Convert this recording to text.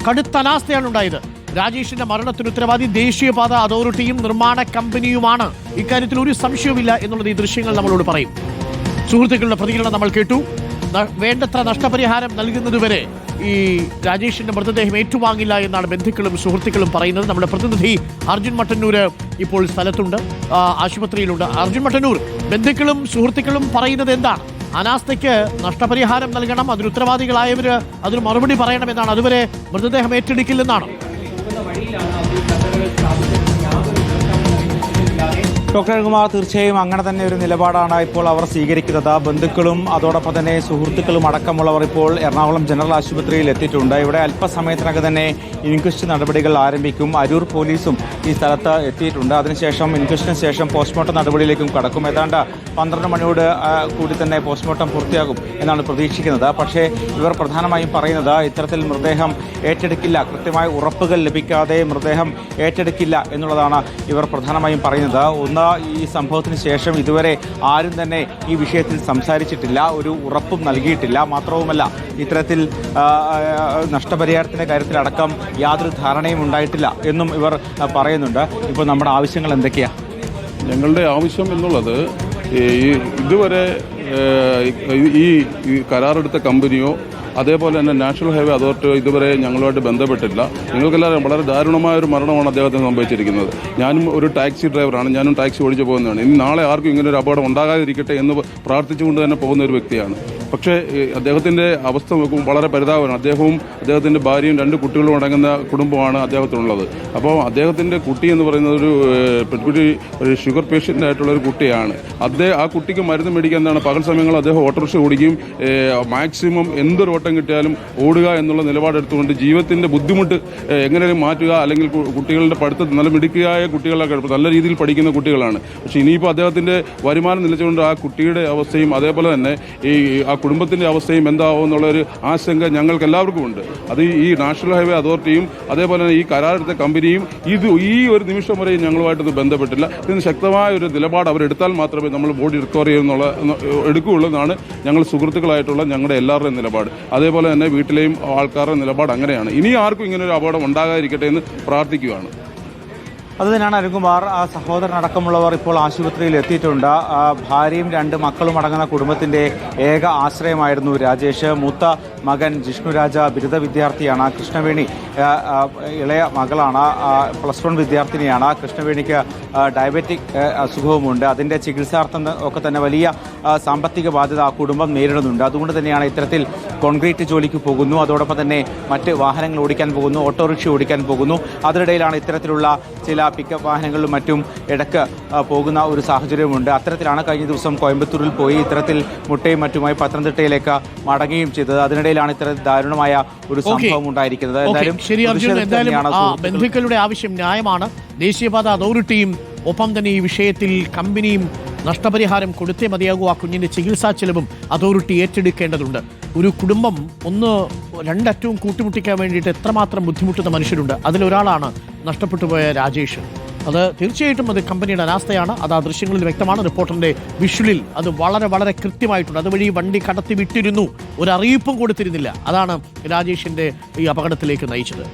കടുത്ത അനാസ്ഥയാണ് ഉണ്ടായത്. രാജേഷിന്റെ മരണത്തിന് ഉത്തരവാദി ദേശീയപാത അതോറിറ്റിയും നിർമ്മാണ കമ്പനിയുമാണ്. ഇക്കാര്യത്തിൽ ഒരു സംശയവുമില്ല എന്നുള്ളത് ഈ ദൃശ്യങ്ങൾ നമ്മളോട് പറയും. സുഹൃത്തുക്കളുടെ പ്രതികരണം നമ്മൾ കേട്ടു. വേണ്ടത്ര നഷ്ടപരിഹാരം നൽകുന്നതുവരെ ഈ രാജേഷിന്റെ മൃതദേഹം ഏറ്റുവാങ്ങില്ല എന്നാണ് ബന്ധുക്കളും സുഹൃത്തുക്കളും പറയുന്നത്. നമ്മുടെ പ്രതിനിധി അർജുൻ മട്ടന്നൂർ ഇപ്പോൾ സ്ഥലത്തുണ്ട്, ആശുപത്രിയിലുണ്ട്. അർജുൻ മട്ടന്നൂർ, ബന്ധുക്കളും സുഹൃത്തുക്കളും പറയുന്നത് എന്താണ്? അനാസ്ഥയ്ക്ക് നഷ്ടപരിഹാരം നൽകണം, അതിന് ഉത്തരവാദികളായവർ അതിന് മറുപടി പറയണമെന്നാണ്. അതുവരെ മൃതദേഹം ഏറ്റെടുക്കില്ലെന്നാണ്. ഡോക്ടർ കുമാർ, തീർച്ചയായും അങ്ങനെ തന്നെ ഒരു നിലപാടാണ് ഇപ്പോൾ അവർ സ്വീകരിക്കുന്നത്. ബന്ധുക്കളും അതോടൊപ്പം തന്നെ സുഹൃത്തുക്കളും അടക്കമുള്ളവർ ഇപ്പോൾ എറണാകുളം ജനറൽ ആശുപത്രിയിൽ എത്തിയിട്ടുണ്ട്. ഇവിടെ അല്പസമയത്തിനകം തന്നെ ഇൻക്വസ്റ്റ് നടപടികൾ ആരംഭിക്കും. അരൂർ പോലീസും ഈ സ്ഥലത്ത് എത്തിയിട്ടുണ്ട്. അതിനുശേഷം ഇൻക്വസ്റ്റിന് ശേഷം പോസ്റ്റ്മോർട്ടം നടപടിയിലേക്കും കടക്കും. ഏതാണ്ട് 12 മണിയോട് കൂടി തന്നെ പോസ്റ്റ്മോർട്ടം പൂർത്തിയാകും എന്നാണ് പ്രതീക്ഷിക്കുന്നത്. പക്ഷേ ഇവർ പ്രധാനമായും പറയുന്നത് ഇത്തരത്തിൽ മൃതദേഹം ഏറ്റെടുക്കില്ല, കൃത്യമായ ഉറപ്പുകൾ ലഭിക്കാതെ മൃതദേഹം ഏറ്റെടുക്കില്ല എന്നുള്ളതാണ് ഇവർ പ്രധാനമായും പറയുന്നത്. ഒന്ന്, ഈ സംഭവത്തിന് ശേഷം ഇതുവരെ ആരും തന്നെ ഈ വിഷയത്തിൽ സംസാരിച്ചിട്ടില്ല, ഒരു ഉറപ്പും നൽകിയിട്ടില്ല. മാത്രവുമല്ല, ഇത്തരത്തിൽ നഷ്ടപരിഹാരത്തിന്റെ കാര്യത്തിലടക്കം യാതൊരു ധാരണയും ഉണ്ടായിട്ടില്ല എന്നും ഇവർ പറയുന്നുണ്ട്. ഇപ്പോൾ നമ്മുടെ ആവശ്യങ്ങൾ എന്തൊക്കെയാണ്? ഞങ്ങളുടെ ആവശ്യം എന്നുള്ളത് ഇതുവരെ ഈ കരാറെടുത്ത കമ്പനിയോ അതേപോലെ തന്നെ നാഷണൽ ഹൈവേ അതോറിറ്റി ഇതുവരെ ഞങ്ങളുമായിട്ട് ബന്ധപ്പെട്ടില്ല. നിങ്ങൾക്കെല്ലാവരും വളരെ ദാരുണമായ ഒരു മരണമാണ് അദ്ദേഹത്തിന് സംഭവിച്ചിരിക്കുന്നത്. ഞാനും ഒരു ടാക്സി ഡ്രൈവറാണ്, ഞാനും ടാക്സി ഓടിച്ചു പോകുന്നതാണ്. ഇനി നാളെ ആർക്കും ഇങ്ങനെ ഒരു അപകടം ഉണ്ടാകാതിരിക്കട്ടെ എന്ന് പ്രാർത്ഥിച്ചുകൊണ്ട് തന്നെ പോകുന്ന ഒരു വ്യക്തിയാണ്. പക്ഷേ അദ്ദേഹത്തിൻ്റെ അവസ്ഥ നോക്കുമ്പോൾ വളരെ പരിതാപമാണ്. അദ്ദേഹവും അദ്ദേഹത്തിൻ്റെ ഭാര്യയും 2 കുട്ടികളും അടങ്ങുന്ന കുടുംബമാണ് അദ്ദേഹത്തിനുള്ളത്. അപ്പോൾ അദ്ദേഹത്തിൻ്റെ കുട്ടി എന്ന് പറയുന്നത് ഒരു ഷുഗർ പേഷ്യൻ്റ് ആയിട്ടുള്ള ഒരു കുട്ടിയാണ്. ആ കുട്ടിക്ക് മരുന്ന് മേടിക്കാൻ എന്താണ് പകൽ സമയങ്ങളിൽ അദ്ദേഹം ഓട്ടോറിക്ഷ ഓടിക്കുകയും മാക്സിമം എന്തൊരു ഓട്ടം കിട്ടിയാലും ഓടുക എന്നുള്ള നിലപാടെടുത്തുകൊണ്ട് ജീവിതത്തിൻ്റെ ബുദ്ധിമുട്ട് എങ്ങനെയും മാറ്റുക, അല്ലെങ്കിൽ കുട്ടികളുടെ പഠിത്തത്തിൽ നല്ല മിടുക്കിയായ കുട്ടികളൊക്കെ നല്ല രീതിയിൽ പഠിക്കുന്ന കുട്ടികളാണ്. പക്ഷേ ഇനിയിപ്പോൾ അദ്ദേഹത്തിൻ്റെ വരുമാനം നിലച്ചുകൊണ്ട് ആ കുട്ടിയുടെ അവസ്ഥയും അതേപോലെ തന്നെ ആ കുടുംബത്തിൻ്റെ അവസ്ഥയും എന്താവും എന്നുള്ളൊരു ആശങ്ക ഞങ്ങൾക്ക് എല്ലാവർക്കും ഉണ്ട്. അത് ഈ നാഷണൽ ഹൈവേ അതോറിറ്റിയും അതേപോലെ തന്നെ ഈ കരാറെടുത്ത കമ്പനിയും ഈ ഒരു നിമിഷം വരെയും ഞങ്ങളുമായിട്ടത് ബന്ധപ്പെട്ടില്ല. ഇതിന് ശക്തമായ ഒരു നിലപാട് അവരെടുത്താൽ മാത്രമേ നമ്മൾ ബോഡി റിക്കവർ എടുക്കുകയുള്ളൂ എന്നാണ് ഞങ്ങൾ സുഹൃത്തുക്കളായിട്ടുള്ള ഞങ്ങളുടെ എല്ലാവരുടെയും നിലപാട്. അതേപോലെ തന്നെ വീട്ടിലെയും ആൾക്കാരുടെ നിലപാട് അങ്ങനെയാണ്. ഇനി ആർക്കും ഇങ്ങനെ ഒരു അപകടം ഉണ്ടാകാതിരിക്കട്ടെ എന്ന് പ്രാർത്ഥിക്കുകയാണ്. അത് തന്നെയാണ് അരുൺകുമാർ. ആ സഹോദരനടക്കമുള്ളവർ ഇപ്പോൾ ആശുപത്രിയിൽ എത്തിയിട്ടുണ്ട്. ഭാര്യയും 2 മക്കളും അടങ്ങുന്ന കുടുംബത്തിന്റെ ഏക ആശ്രയമായിരുന്നു രാജേഷ്. മൂത്ത മകൻ ജിഷ്ണുരാജ ബിരുദ വിദ്യാർത്ഥിയാണ്. കൃഷ്ണവേണി ഇളയ മകളാണ്, +1 വിദ്യാർത്ഥിനിയാണ്. കൃഷ്ണവേണിക്ക് ഡയബറ്റിക് അസുഖവുമുണ്ട്. അതിൻ്റെ ചികിത്സാർത്ഥം ഒക്കെ തന്നെ വലിയ സാമ്പത്തിക ബാധ്യത ആ കുടുംബം നേരിടുന്നുണ്ട്. അതുകൊണ്ട് തന്നെയാണ് ഇത്തരത്തിൽ കോൺക്രീറ്റ് ജോലിക്ക് പോകുന്നു, അതോടൊപ്പം തന്നെ മറ്റ് വാഹനങ്ങൾ ഓടിക്കാൻ പോകുന്നു, ഓട്ടോറിക്ഷ ഓടിക്കാൻ പോകുന്നു. അതിനിടയിലാണ് ഇത്തരത്തിലുള്ള ചില പിക്കപ്പ് വാഹനങ്ങളിലും മറ്റും ഇടയ്ക്ക് പോകുന്ന ഒരു സാഹചര്യമുണ്ട്. അത്തരത്തിലാണ് കഴിഞ്ഞ ദിവസം കോയമ്പത്തൂരിൽ പോയി ഇത്തരത്തിൽ മുട്ടയും മറ്റുമായി പത്തനംതിട്ടയിലേക്ക് മടങ്ങുകയും ചെയ്തത്. അതിനിടയിലാണ് ഇത്തരത്തിൽ ദാരുണമായ ഒരു സംഭവം ഉണ്ടായിരിക്കുന്നത്. ബന്ധുക്കളുടെ ആവശ്യം ന്യായമാണ്. ദേശീയപാത അതോറിറ്റിയും ഒപ്പം തന്നെ ഈ വിഷയത്തിൽ കമ്പനിയും നഷ്ടപരിഹാരം കൊടുത്തേ മതിയാകൂ. ആ കുഞ്ഞിന്റെ ചികിത്സാ ചെലവും അതോറിറ്റി ഏറ്റെടുക്കേണ്ടതുണ്ട്. ഒരു കുടുംബം 2 അറ്റവും കൂട്ടിമുട്ടിക്കാൻ വേണ്ടിയിട്ട് എത്രമാത്രം ബുദ്ധിമുട്ടുന്ന മനുഷ്യരുണ്ട്. അതിലൊരാളാണ് നഷ്ടപ്പെട്ടു പോയ രാജേഷ്. അത് തീർച്ചയായിട്ടും അത് കമ്പനിയുടെ അനാസ്ഥയാണ്. അത് ആ ദൃശ്യങ്ങളിൽ വ്യക്തമാണ്. റിപ്പോർട്ടറിന്റെ വിഷ്വലിൽ അത് വളരെ വളരെ കൃത്യമായിട്ടുണ്ട്. അതുവഴി വണ്ടി കടത്തി വിട്ടിരുന്നു, ഒരു അറിയിപ്പും കൊടുത്തിരുന്നില്ല. അതാണ് രാജേഷിന്റെ ഈ അപകടത്തിലേക്ക് നയിച്ചത്.